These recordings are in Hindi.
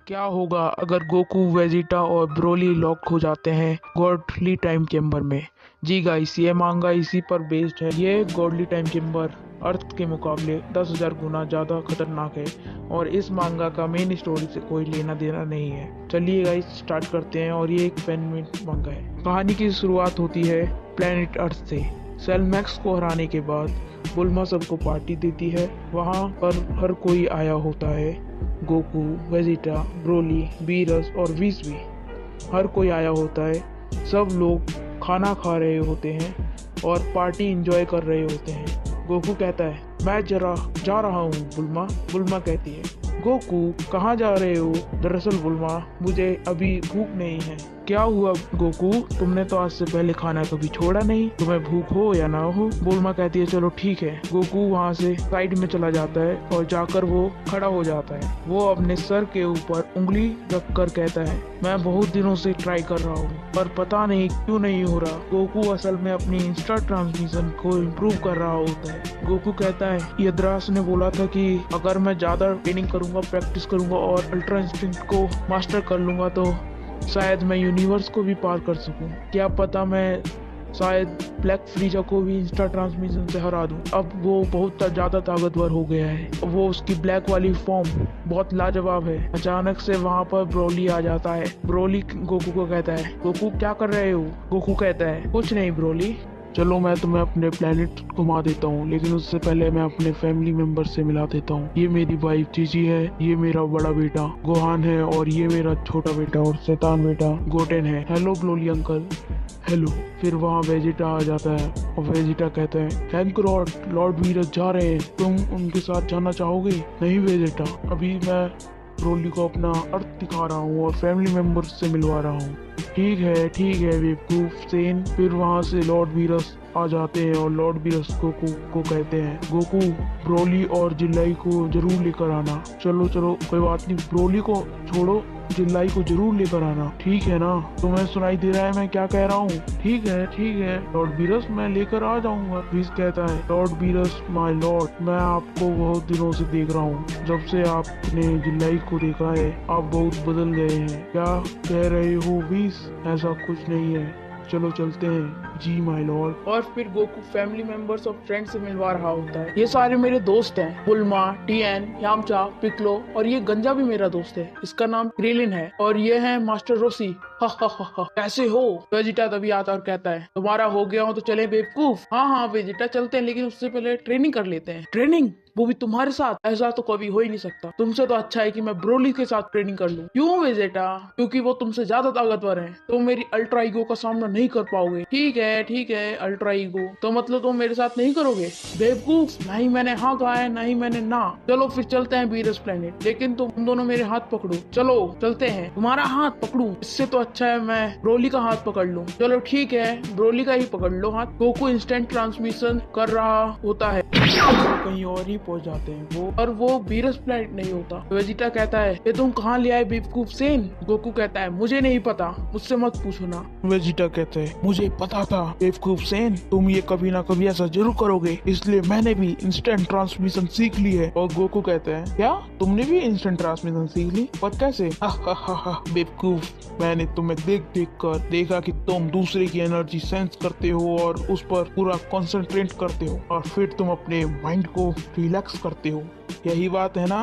क्या होगा अगर गोकू, वेजिटा और ब्रोली लॉक हो जाते हैं गॉडली टाइम चेम्बर में। जी गाइस, ये मांगा इसी पर बेस्ड है। ये गॉडली टाइम चेम्बर अर्थ के मुकाबले 10,000 गुना ज़्यादा खतरनाक है और इस मांगा का मेन स्टोरी से कोई लेना देना नहीं है। चलिए गाइस स्टार्ट करते हैं। और ये एक फैन मांगा है। कहानी की शुरुआत होती है प्लेनेट अर्थ से। सेलमैक्स को हराने के बाद बुल्मा सबको पार्टी देती है। वहाँ पर हर कोई आया होता है। गोकू, वेजिटा, ब्रोली, बीरस और विस भी हर कोई आया होता है। सब लोग खाना खा रहे होते हैं और पार्टी एंजॉय कर रहे होते हैं। गोकू कहता है मैं जरा जा रहा हूँ बुल्मा। बुल्मा कहती है गोकू कहाँ जा रहे हो? दरअसल बुल्मा मुझे अभी भूख नहीं है। क्या हुआ गोकू, तुमने तो आज से पहले खाना कभी छोड़ा नहीं, तुम्हें भूख हो या ना हो? बुल्मा कहती है चलो ठीक है। गोकू वहाँ से साइड में चला जाता है और जाकर वो खड़ा हो जाता है। वो अपने सर के ऊपर उंगली रखकर कहता है मैं बहुत दिनों से ट्राई कर रहा हूँ पर पता नहीं क्यों नहीं हो रहा। गोकू असल में अपनी इंस्टा ट्रांसमिशन को इम्प्रूव कर रहा होता है। गोकू कहता है यद्रास ने बोला था कि अगर मैं ज्यादा ट्रेनिंग करूंगा, प्रैक्टिस करूंगा और अल्ट्रा इंस्टिंक्ट को मास्टर कर लूंगा तो शायद मैं यूनिवर्स को भी पार कर सकूं। क्या पता मैं शायद ब्लैक फ्रीजा को भी इंस्टा ट्रांसमिशन से हरा दूं। अब वो बहुत ज्यादा ताकतवर हो गया है। वो उसकी ब्लैक वाली फॉर्म बहुत लाजवाब है। अचानक से वहाँ पर ब्रोली आ जाता है। ब्रोली गोकू को कहता है गोकू क्या कर रहे हो? गोकू कहता है कुछ नहीं ब्रोली, चलो मैं तुम्हें अपने प्लेनेट घुमा देता हूँ, लेकिन उससे पहले मैं अपने फैमिली मेंबर से मिला देता हूँ। ये मेरी वाइफ जीजी है, ये मेरा बड़ा बेटा गोहान है और ये मेरा छोटा बेटा और शैतान बेटा गोटेन है। Hello Broly uncle. हेलो। फिर वहाँ वेजिटा आ जाता है और वेजिटा कहता है थैंक लॉर्ड, लॉर्ड वीरस जा रहे हैं, तुम उनके साथ जाना चाहोगे? नहीं वेजिटा, अभी मैं ब्रोली को अपना अर्थ दिखा रहा हूँ और फैमिली मेंबर्स से मिलवा रहा हूँ। ठीक है बेवकूफ सेन। फिर वहाँ से लॉर्ड वीरस आ जाते हैं और लॉर्ड वीरस गोकू को कहते हैं गोकू ब्रोली और जिल्लाई को जरूर लेकर आना। चलो चलो कोई बात नहीं, ब्रोली को छोड़ो, जिल्लाई को जरूर लेकर आना, ठीक है ना? तुम्हें सुनाई दे रहा है मैं क्या कह रहा हूँ? ठीक है लॉर्ड बीरस, मैं लेकर आ जाऊंगा। बीस कहता है लॉर्ड बीरस माय लॉर्ड, मैं आपको बहुत दिनों से देख रहा हूँ। जब से आपने जिल्लाई को देखा है आप बहुत बदल गए हैं। क्या कह रहे हो बीस? ऐसा कुछ नहीं है, चलो चलते हैं। जी माय लॉर्ड। और फिर गोकू फैमिली मेंबर्स और फ्रेंड्स से मिलवा रहा होता है। ये सारे मेरे दोस्त हैं, बुल्मा, टीएन, यामचा, पिकलो और ये गंजा भी मेरा दोस्त है, इसका नाम क्रिलिन है। और ये है मास्टर रोसी। हा हा हा हा। कैसे हो? वेजिटा तभी आता और कहता है तुम्हारा हो गया हो तो चले बेवकूफ। हाँ वेजिटा चलते हैं, लेकिन उससे पहले ट्रेनिंग कर लेते हैं। ट्रेनिंग? वो भी तुम्हारे साथ? ऐसा तो कभी हो ही नहीं सकता। तुमसे तो अच्छा है कि मैं ब्रोली के साथ ट्रेनिंग कर लूं। क्यों वेजिटा? क्योंकि वो तुमसे ज्यादा ताकतवर है, तुम मेरी अल्ट्रा ईगो का सामना नहीं कर पाओगे। ठीक है अल्ट्रा ईगो तो मतलब तुम मेरे साथ नहीं करोगे? बेवकूफ, नहीं मैंने हाँ कहा है, नहीं मैंने ना। चलो फिर चलते हैं बीरस प्लेनेट, लेकिन तुम दोनों मेरे हाथ पकड़ो। चलो चलते हैं। तुम्हारा हाथ पकड़ू? इससे तो अच्छा है मैं ब्रोली का हाथ पकड़ लूं। चलो ठीक है, ब्रोली का ही पकड़ लो हाथ। गोकू इंस्टेंट ट्रांसमिशन कर रहा होता है, कहीं और ही पहुंच जाते हैं वो, और वो बीरस प्लेनेट नहीं होता। वेजिटा कहता है ये तुम कहाँ ले आए बेवकूफ सेन? गोकू कहता है मुझे नहीं पता, मुझसे मत पूछो ना। वेजिटा कहते हैं मुझे पता था बेवकूफ सेन, तुम ये कभी ना कभी ऐसा जरूर करोगे, इसलिए मैंने भी इंस्टेंट ट्रांसमिशन सीख ली है। और गोकू कहते हैं क्या तुमने भी इंस्टेंट ट्रांसमिशन सीख ली? पर कैसे? बेवकूफ, मैंने तुम्हें देख कर देखा कि तुम दूसरे की एनर्जी सेंस करते हो और उस पर पूरा कंसंट्रेट करते हो और फिर तुम अपने माइंड को रिलैक्स करते हो, यही बात है ना?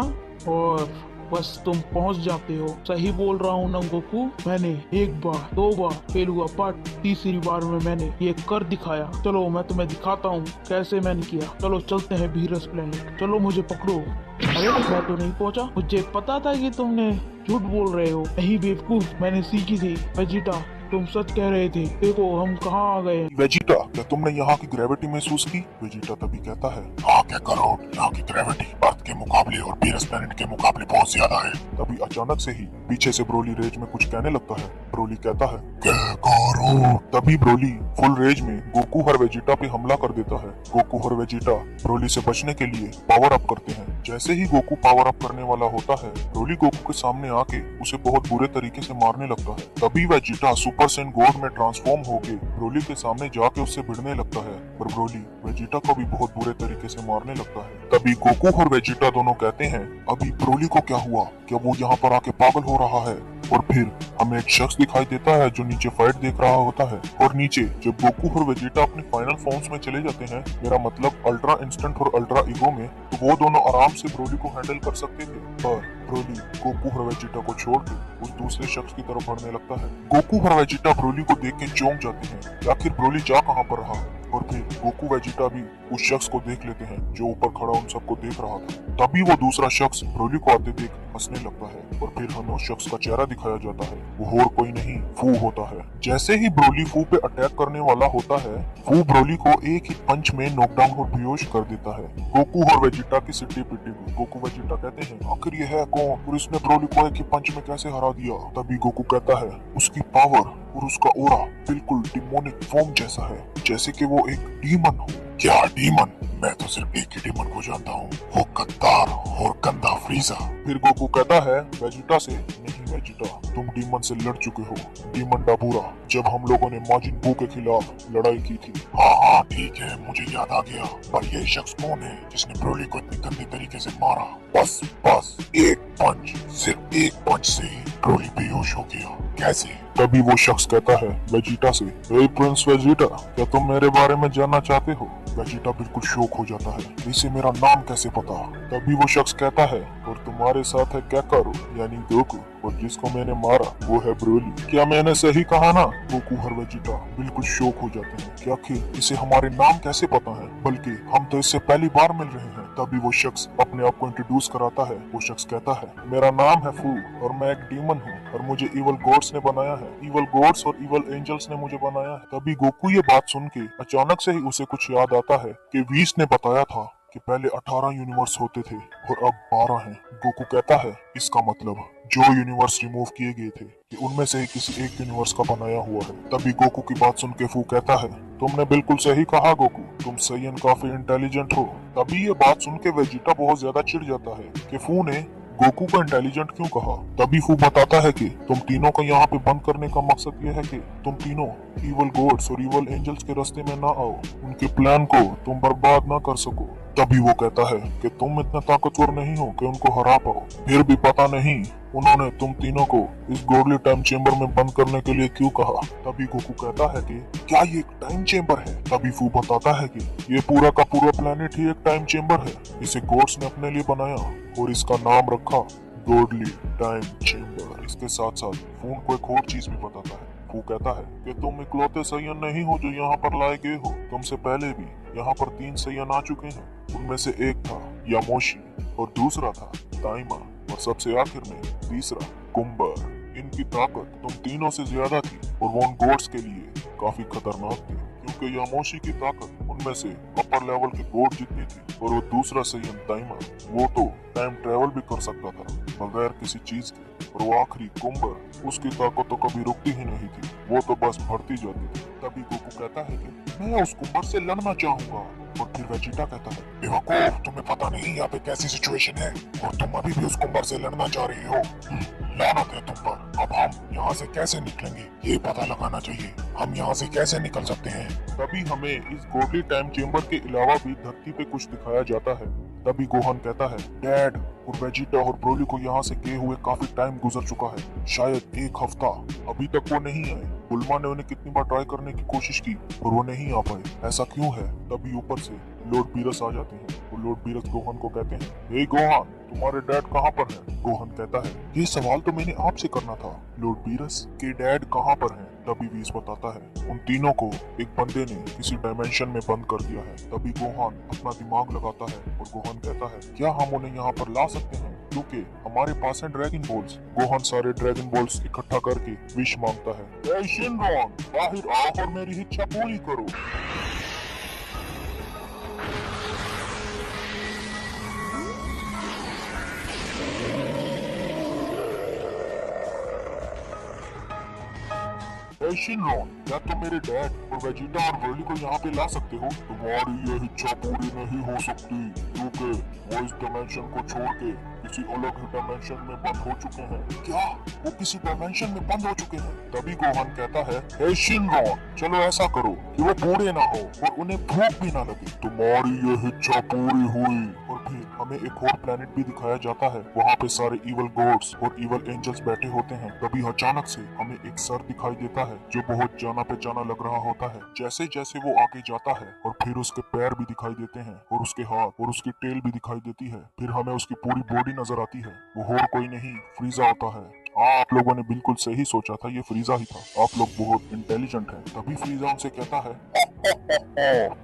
और बस तुम पहुंच जाते हो। सही बोल रहा हूँ ना गोकू? मैंने एक बार, दो बार फेल हुआ, पर तीसरी बार में मैंने ये कर दिखाया। चलो मैं तुम्हें दिखाता हूँ कैसे मैंने किया। चलो चलते हैं बीरस प्लेनेट, चलो मुझे पकड़ो। अरे मैं तो नहीं पहुंचा, मुझे पता था कि तुमने झूठ बोल रहे हो। नहीं बेवकूफ, मैंने सीखी थी। वेजिटा तुम सच कह रहे थे, देखो हम कहाँ आ गए। वेजिटा क्या तुमने यहाँ की ग्रेविटी महसूस की? वेजिटा तभी कहता है हाँ क्या करो, यहाँ की ग्रेविटी अर्थ के मुकाबले और बीरस प्लेनेट के मुकाबले बहुत ज्यादा है। तभी अचानक से ही पीछे से ब्रोली रेज में कुछ कहने लगता है। ब्रोली कहता है क्या करो? तभी ब्रोली फुल रेज में गोकू और वेजिटा पे हमला कर देता है। गोकू और वेजिटा ब्रोली से बचने के लिए पावर अप करते हैं। जैसे ही गोकू पावर अप करने वाला होता है, ब्रोली गोकू के सामने आके उसे बहुत बुरे तरीके से मारने लगता है। तभी वेजिटा सुपर सेन गॉड में ट्रांसफॉर्म होके ब्रोली के सामने जाके उससे भिड़ने लगता है। और ब्रोली वेजिटा को भी बहुत बुरे तरीके से मारने लगता है। तभी गोकू और वेजिटा दोनों कहते हैं, अभी ब्रोली को क्या हुआ, क्या वो यहाँ पर आके पागल हो रहा है? और फिर हमें एक शख्स दिखाई देता है जो नीचे फाइट देख रहा होता है। और नीचे जब गोकू और वेजिटा अपने फाइनल फॉर्म्स में चले जाते हैं, मेरा मतलब अल्ट्रा इंस्टेंट और अल्ट्रा ईगो में, तो वो दोनों आराम से ब्रोली को हैंडल कर सकते थे। पर ब्रोली गोकू और वेजिटा को छोड़ के उस दूसरे शख्स की तरफ बढ़ने लगता है। गोकू और वेजिटा ब्रोली को देख के चौंक जाते हैं कि आखिर ब्रोली जा कहाँ पर रहा है। और फिर गोकू वेजिटा भी उस शख्स को देख लेते हैं जो ऊपर खड़ा उन सबको देख रहा था। तभी वो दूसरा शख्स ब्रोली को आते देख हंसने लगता है और फिर हमें उस शख्स का चेहरा दिखाया जाता है। वो और कोई नहीं, फू होता है। जैसे ही ब्रोली फू पे अटैक करने वाला होता है, फू ब्रोली को एक ही पंच में नॉकडाउन और बेहोश कर देता है। गोकू और वेजिटा की सिट्टी पिट्टी में गोकू वेजिटा कहते हैं, आखिर ये है कौन और इसने ब्रोली को एक ही पंच में कैसे हरा दिया? तभी गोकू कहता है, उसकी पावर और उसका ओरा बिल्कुल डिमोनिक फॉर्म जैसा है, जैसे कि वो एक डीमन हो। क्या डीमन? मैं तो सिर्फ एक ही डीमन को जानता हूँ, वो गद्दार और गंदा फ्रीजा। फिर गोकू कहता है वेजिटा से, नहीं वेजिटा, तुम डीमन से लड़ चुके हो, डीमन डाबूरा, जब हम लोगों ने माजिन बू के खिलाफ लड़ाई की थी। हाँ ठीक है, मुझे याद आ गया, पर ये शख्स कौन है जिसने ब्रोली को इतने गंदे तरीके से मारा? बस एक पंच, सिर्फ एक पंच से ही ब्रोली बेहोश हो गया। कैसे? तभी वो शख्स कहता है वेजिटा से, ए प्रिंस वेजिटा, क्या तुम मेरे बारे में जानना चाहते हो? वेजिटा बिल्कुल शॉक हो जाता है, इसे मेरा नाम कैसे पता? तभी वो शख्स कहता है, और तुम्हारे साथ है कैकारू यानी गोकू, और जिसको मैंने मारा वो है ब्रोली। क्या मैंने सही कहा ना? गोकू और वेजिटा बिल्कुल शॉक हो जाते हैं कि आखिर इसे हमारे नाम कैसे पता है, बल्कि हम तो इससे पहली बार मिल रहे हैं। तभी वो शख्स अपने आप को इंट्रोड्यूस कराता है। वो शख्स कहता है, मेरा नाम है फू और मैं एक डीमन हूँ और मुझे इवल गॉड्स ने बनाया है, इवल गॉड्स और इवल एंजल्स ने मुझे बनाया है। तभी गोकू ये बात सुन के अचानक से ही उसे कुछ याद आता है कि वीस ने बताया था कि पहले 18 यूनिवर्स होते थे और अब 12 हैं। गोकू कहता है, इसका मतलब जो यूनिवर्स रिमूव किए गए थे कि उनमें से ही किसी एक यूनिवर्स का बनाया हुआ है। तभी गोकू की बात सुन के फू कहता है, तुमने बिल्कुल सही कहा गोकू, तुम सैयन काफी इंटेलिजेंट हो। तभी ये बात सुन के वेजिटा बहुत ज्यादा चिढ़ जाता है कि फू ने गोकू को इंटेलिजेंट क्यों कहा। तभी फू बताता है कि तुम तीनों को यहाँ पे बंद करने का मकसद ये है कि तुम तीनों इवल गॉड्स और इवल एंजल्स के रास्ते में ना आओ, उनके प्लान को तुम बर्बाद ना कर सको। तभी वो कहता है कि तुम इतना ताकतवर नहीं हो कि उनको हरा पाओ, फिर भी पता नहीं उन्होंने तुम तीनों को इस गॉडली टाइम चेम्बर में बंद करने के लिए क्यों कहा। तभी गोकू कहता है कि क्या ये एक टाइम चेम्बर है? तभी फू बताता है कि ये पूरा का पूरा प्लेनेट ही एक टाइम चेम्बर है, इसे गॉड्स ने अपने लिए बनाया और इसका नाम रखा गॉडली टाइम चेम्बर। इसके साथ साथ फून को एक और चीज भी बताता है। फू कहता है कि तुम इकलौते सैयन नहीं हो जो यहाँ पर लाए गए हो, तुमसे पहले भी यहाँ पर 3 सैयन आ चुके हैं। उनमें से एक था यामोशी और दूसरा था ताइमा और सबसे आखिर में तीसरा कुम्बर। इनकी ताकत तुम तीनों से ज्यादा थी और वो उन गॉड्स के लिए काफी खतरनाक थी, क्योंकि यामोशी की ताकत उनमें से अपर लेवल के गॉड जितनी थी और वो दूसरा सैयन ताइमा, वो तो टाइम ट्रेवल भी कर सकता था बगैर किसी चीज के, और वो आखिरी कुम्बर, उसकी ताकत तो कभी रुकती ही नहीं थी, वो तो बस बढ़ती जाती थी। तभी गोकू कहता है कि मैं उस कुम्बर से लड़ना चाहूंगा। और फिर वेजिटा कहता है, बेवकूफ, तुम्हें पता नहीं यहाँ पे कैसी सिचुएशन है और तुम अभी भी उस कुम्बर से लड़ना चाह रही हो। लानत है तुम पर। अब हम यहाँ से कैसे निकलेंगे ये पता लगाना चाहिए, हम यहाँ से कैसे निकल सकते हैं। तभी हमें इस गॉडली टाइम चेम्बर के अलावा भी धरती पे कुछ दिखाया जाता है। तभी गोहान कहता है, डैड और वेजिटा और ब्रोली को यहाँ से गए हुए काफी टाइम गुजर चुका है, शायद 1 हफ्ता, अभी तक वो नहीं आए। बुल्मा ने उन्हें कितनी बार ट्राई करने की कोशिश की और वो नहीं आ पाए, ऐसा क्यों है? तभी ऊपर से लॉर्ड बीरस आ जाते हैं और लॉर्ड बीरस गोहान को कहते हैं, हे गोहान, तुम्हारे डैड कहाँ पर हैं? गोहान कहता है, ये सवाल तो मैंने आपसे करना था, लॉर्ड बीरस के डैड कहाँ पर हैं? तभी वीस बताता है, उन तीनों को एक बंदे ने किसी डायमेंशन में बंद कर दिया है। तभी गोहान अपना दिमाग लगाता है और गोहान कहता है, क्या हम उन्हें यहाँ पर ला सकते हैं, क्योंकि हमारे पास है ड्रैगन बॉल्स। गोहान सारे ड्रैगन बॉल्स इकट्ठा करके विश मांगता है, ए शिनरॉन, बाहर आओ और मेरी इच्छा पूरी करो। शिनरॉन, क्या तुम मेरे डैड और वेजिटा और ब्रोली को यहाँ पे ला सकते हो? तुम्हारी ये इच्छा पूरी नहीं हो सकती, क्योंकि वो इस डायमेंशन को छोड़ के किसी अलग ही डायमेंशन में बंद हो चुके हैं। क्या वो किसी डायमेंशन में बंद हो चुके हैं? तभी गोहान कहता है, हे शिनरॉन, चलो ऐसा करो कि वो बूढ़े ना हो और उन्हें भूख भी ना लगे। तुम्हारी ये इच्छा पूरी हुई। और फिर हमें एक और प्लेनेट भी दिखाया जाता है। वहाँ पे सारे इवल गॉड्स और इवल एंजल्स बैठे होते हैं। तभी अचानक से हमें एक सर दिखाई देता है जो बहुत जाना पहचाना लग रहा होता है। जैसे जैसे वो आगे जाता है और फिर उसके पैर भी दिखाई देते हैं और उसके हाथ और उसकी टेल भी दिखाई देती है। फिर हमें उसकी पूरी बॉडी नजर आती है। वो और कोई नहीं, फ्रीजा होता है। आप लोगों ने बिल्कुल सही सोचा था, ये फ्रीजा ही था। आप लोग बहुत इंटेलिजेंट हैं। तभी फ्रीजा उनसे कहता है,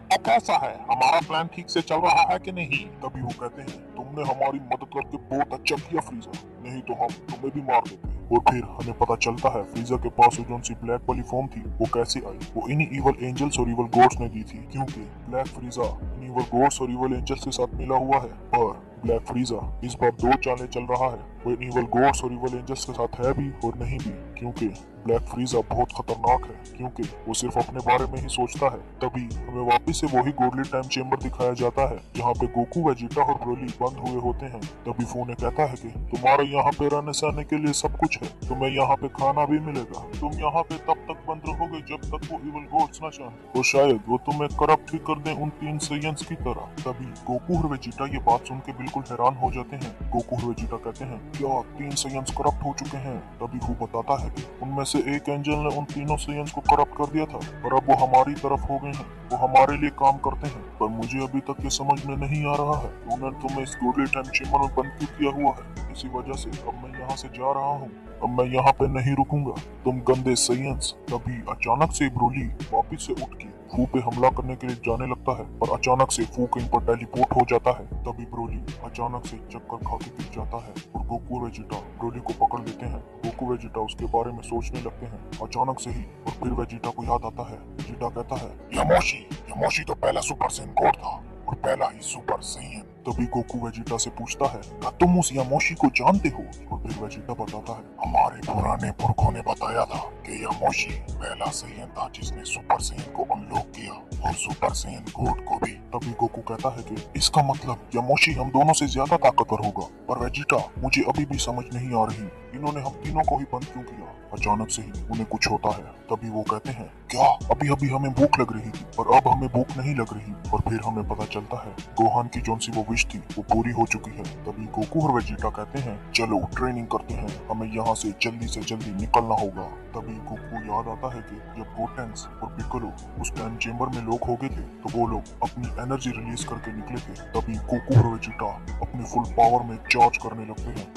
अब कैसा है, हमारा प्लान ठीक से चल रहा है कि नहीं? तभी वो कहते हैं, तुमने हमारी मदद करके बहुत अच्छा किया फ्रीजा, नहीं तो हम तुम्हें भी मार देते। और फिर हमें पता चलता है फ्रीजा के पास जो सी ब्लैक वाली फॉर्म थी वो कैसे आई। वो इन्हीं इवल एंजल्स और इवल गॉड्स ने दी थी, क्योंकि ब्लैक फ्रीजा इन इवल गॉड्स और इवल एंजल्स के साथ मिला हुआ है। पर ब्लैक फ्रीजा इस बार दो चालें चल रहा है। वो इवल गॉड्स और इवल एंजल्स के साथ है भी और नहीं भी, क्योंकि ब्लैक फ्रीजा बहुत खतरनाक है, क्योंकि वो सिर्फ अपने बारे में ही सोचता है। तभी हमें वापस से वही गॉडली टाइम चेम्बर दिखाया जाता है जहाँ पे गोकू, वेजिटा और ब्रोली बंद हुए होते हैं। तभी फोने कहता है कि तुम्हारे यहाँ पे रहने सहने के लिए सब कुछ है, तुम्हें यहाँ पे खाना भी मिलेगा, तुम यहाँ पे तब तक बंद रहोगे जब तक वो इवल गॉड्स न चाहे, और शायद वो तुम्हें करप्ट भी कर दे उन 3 सेयंस की तरह। तभी गोकू और वेजिटा ये बात सुन के बिल्कुल हैरान हो जाते हैं। गोकू और वेजिटा कहते हैं, क्या 3 सेयंस करप्ट हो चुके हैं? तभी वो बताता है कि उनमें से एक एंजल ने उन तीनों सेयंस को करप्ट कर दिया था और अब वो हमारी तरफ हो गए हैं, वो हमारे लिए काम करते हैं। पर मुझे अभी तक ये समझ में नहीं आ रहा है उन्होंने तुम्हें इस गॉडली टाइम चेम्बर में बंद क्यों किया हुआ है। इसी वजह से अब मैं यहाँ से जा रहा हूँ, अब मैं यहाँ पे नहीं रुकूंगा, तुम गंदे सेयंस। तभी अचानक से ब्रोली वापिस से उठ के फू पे हमला करने के लिए जाने लगता है, पर अचानक से फू कहीं पर टेलीपोर्ट हो जाता है। तभी ब्रोली अचानक से चक्कर खा के गिर जाता है और गोकू और वेजिटा ब्रोली को पकड़ लेते हैं। गोकू वेजिटा उसके बारे में सोचने लगते हैं। अचानक से ही और फिर वेजिटा को याद आता है। वेजिटा कहता है, यामोशी तो पहला सुपर सैयन गॉड था और पहला ही सुपर सैयन। तभी गोकू वेजिटा से पूछता है, क्या तुम उस यामोशी को जानते हो? और फिर वेजिटा बताता है, हमारे पुराने पुरखों ने बताया था कि यामोशी पहला सैयन था जिसने सुपर सैयन को अनलॉक किया और सुपर सैयन गॉड को भी। तभी गोकू कहता है कि इसका मतलब यामोशी हम दोनों से ज्यादा ताकतवर होगा। पर वेजिटा, मुझे अभी भी समझ नहीं आ रही, इन्होंने हम तीनों को ही बंद क्यों किया? अचानक से ही उन्हें कुछ होता है। तभी वो कहते हैं, क्या अभी अभी हमें भूख लग रही थी पर अब हमें भूख नहीं लग रही। और फिर हमें पता चलता है गोहान की जोन सी वो विश थी वो पूरी हो चुकी है। तभी गोकू और वेजिटा कहते हैं, चलो ट्रेनिंग करते हैं, हमें यहाँ से जल्दी निकलना होगा। तभी गोकू याद आता है कि जब गोटेंक्स और पिक्कोलो उस टाइम चेम्बर में लोग हो गए थे तो वो लोग अपनी एनर्जी रिलीज करके निकले थे। तभी गोकू और वेजिटा अपनी फुल पावर में चार्ज करने लगते हैं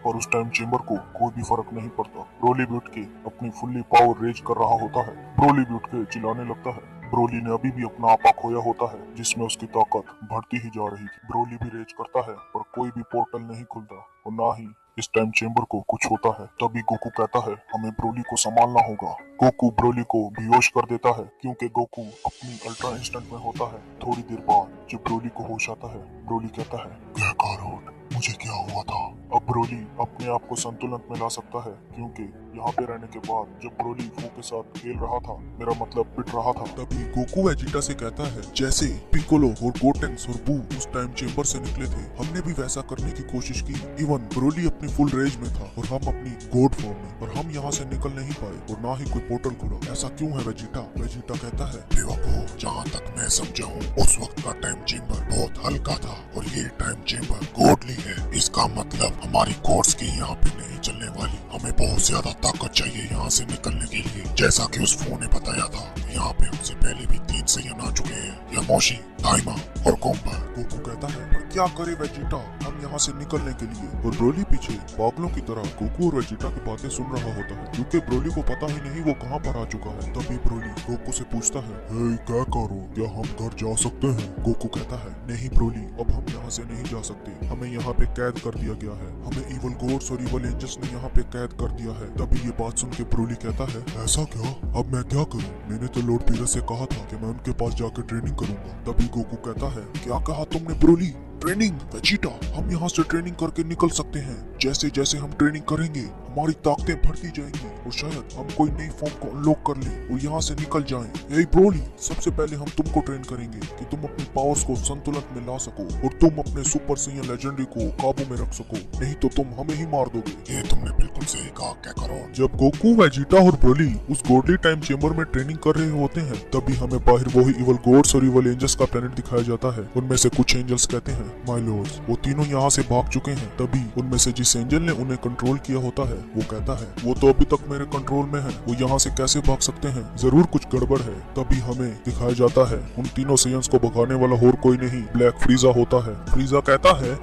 और उस टाइम चेम्बर को कोई भी फर्क नहीं पड़ता। ब्रोली भी उठ के अपनी फुल्ली पावर रेज कर रहा होता है। ब्रोली भी उठ के चिल्लाने लगता है। ब्रोली ने अभी भी अपना आपा खोया होता है जिसमें उसकी ताकत बढ़ती ही जा रही थी। ब्रोली भी रेज करता है पर कोई भी पोर्टल नहीं खुलता और ना ही इस टाइम चेम्बर को कुछ होता है। तभी गोकू कहता है, हमें ब्रोली को संभालना होगा। गोकू ब्रोली को बेहोश कर देता है क्योंकि गोकू अपनी अल्ट्रा इंस्टेंट में होता है। थोड़ी देर बाद जब ब्रोली को होश आता है, ब्रोली कहता है, गैकारोट, मुझे क्या हुआ था? अब ब्रोली अपने आप को संतुलन में ला सकता है क्योंकि यहाँ पे रहने के बाद जब ब्रोली फू के साथ खेल रहा था, मेरा मतलब पिट रहा था। तभी गोकू वेजिटा से कहता है, जैसे पिकोलो और गोटेंक्स और बू उस टाइम चेम्बर से निकले थे, हमने भी वैसा करने की कोशिश की। इवन ब्रोली अपनी फुल रेंज में था और हम अपनी गॉड फॉर्म में, पर हम यहाँ से निकल नहीं पाए और ना ही कोई पोर्टल खुला। ऐसा क्यों है वेजिटा? वेजिटा कहता है, बेवकूफ, जहाँ तक मैं समझा हूँ उस वक्त का टाइम चेम्बर बहुत हल्का था और ये टाइम चेम्बर गॉडली है। इसका मतलब हमारी गॉड्स की यहाँ पे नहीं चलने वाली। हमें बहुत ज्यादा ताकत चाहिए यहाँ से निकलने के लिए। जैसा कि उस फोन ने बताया था, यहाँ पे हमसे पहले भी 3 सैयन आ चुके हैं, यामोशी, दाइमा और कोम्बा। गोकू कहता है, पर क्या करे वेजिटा हम यहाँ से निकलने के लिए? और ब्रोली पीछे पागलों की तरह गोकू और वेजिटा की बातें सुन रहा होता है क्योंकि ब्रोली को पता ही नहीं वो कहाँ पर आ चुका है। तभी ब्रोली गोकू से पूछता है, हे क्या करो, क्या हम घर जा सकते हैं? गोकू कहता है, नहीं ब्रोली, अब हम यहाँ से नहीं जा सकते, हमें यहाँ पे कैद कर दिया गया है, हमें इवल गॉड्स और इवल एंजल्स ने यहाँ पे कैद कर दिया है। तभी ये बात सुन के ब्रोली कहता है, ऐसा क्या? अब मैं क्या करूँ? मैंने तो लॉर्ड पीरस से कहा था कि मैं उनके पास जाकर ट्रेनिंग करूंगा। तभी गोकू कहता है, क्या कहा तुमने ब्रोली? ट्रेनिंग? वेजिटा, हम यहाँ से ट्रेनिंग करके निकल सकते हैं। जैसे जैसे हम ट्रेनिंग करेंगे हमारी ताकतें बढ़ती जाएंगी और शायद हम कोई नई फॉर्म को अनलॉक कर ले और यहाँ से निकल जाएं। ए ब्रोली, सबसे पहले हम तुमको ट्रेन करेंगे कि तुम अपनी पावर्स को संतुलन में ला सको और तुम अपने सुपर सैयन लेजेंडरी को काबू में रख सको, नहीं तो तुम हमें ही मार दोगे। ये तुमने बिल्कुल सही कहा काकारोट। जब गोकू, वेजिटा और ब्रोली उस गॉडली टाइम चेंबर में ट्रेनिंग कर रहे होते हैं, तभी हमें बाहर वही इवल गॉड्स और इवल एंजल्स का प्लेनेट दिखाया जाता है। उनमें से कुछ एंजल्स कहते हैं, माय लॉर्ड्स, वो तीनों यहाँ से भाग चुके हैं। तभी उनमें से जिस एंजल ने उन्हें कंट्रोल किया होता है वो कहता है, वो तो अभी तक मेरे कंट्रोल में है, वो यहाँ से कैसे भाग सकते हैं, जरूर कुछ गड़बड़ है। तभी हमें दिखाया जाता है उन तीनों सेयंस को भगाने वाला और कोई नहीं, ब्लैक फ्रीजा होता है। फ्रीजा कहता है,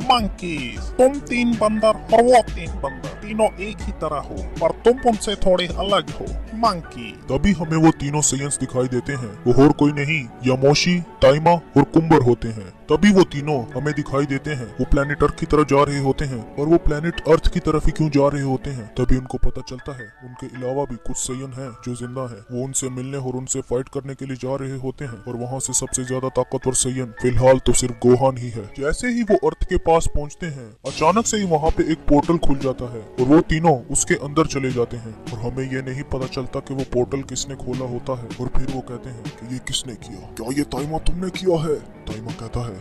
मंकीज, तुम तीन बंदर और वो तीन बंदर, तीनों एक ही तरह हो, पर तुम उनसे थोड़े अलग हो, मंकी। तभी हमें वो तीनों सेयंस दिखाई देते हैं, वो और कोई नहीं, यामोशी, ताइमा और कुम्बर होते हैं। तभी वो तीनों हमें दिखाई देते हैं, वो प्लेनेट अर्थ की तरफ जा रहे होते हैं। और वो प्लेनेट अर्थ की तरफ ही क्यों जा रहे होते हैं, तभी उनको पता चलता है उनके अलावा भी कुछ सेयन हैं जो जिंदा हैं। वो उनसे मिलने और उनसे फाइट करने के लिए जा रहे होते हैं। और वहाँ से सबसे ज्यादा ताकतवर सेयन फिलहाल तो सिर्फ गोहान ही है। जैसे ही वो अर्थ के पास पहुँचते हैं, अचानक से ही वहाँ पे एक पोर्टल खुल जाता है और वो तीनों उसके अंदर चले जाते हैं। और हमें ये नहीं पता चलता कि वो पोर्टल किसने खोला होता है। और फिर वो कहते हैं कि ये किसने किया, क्या ये ताइमा तुमने किया है? ताइमा कहता है,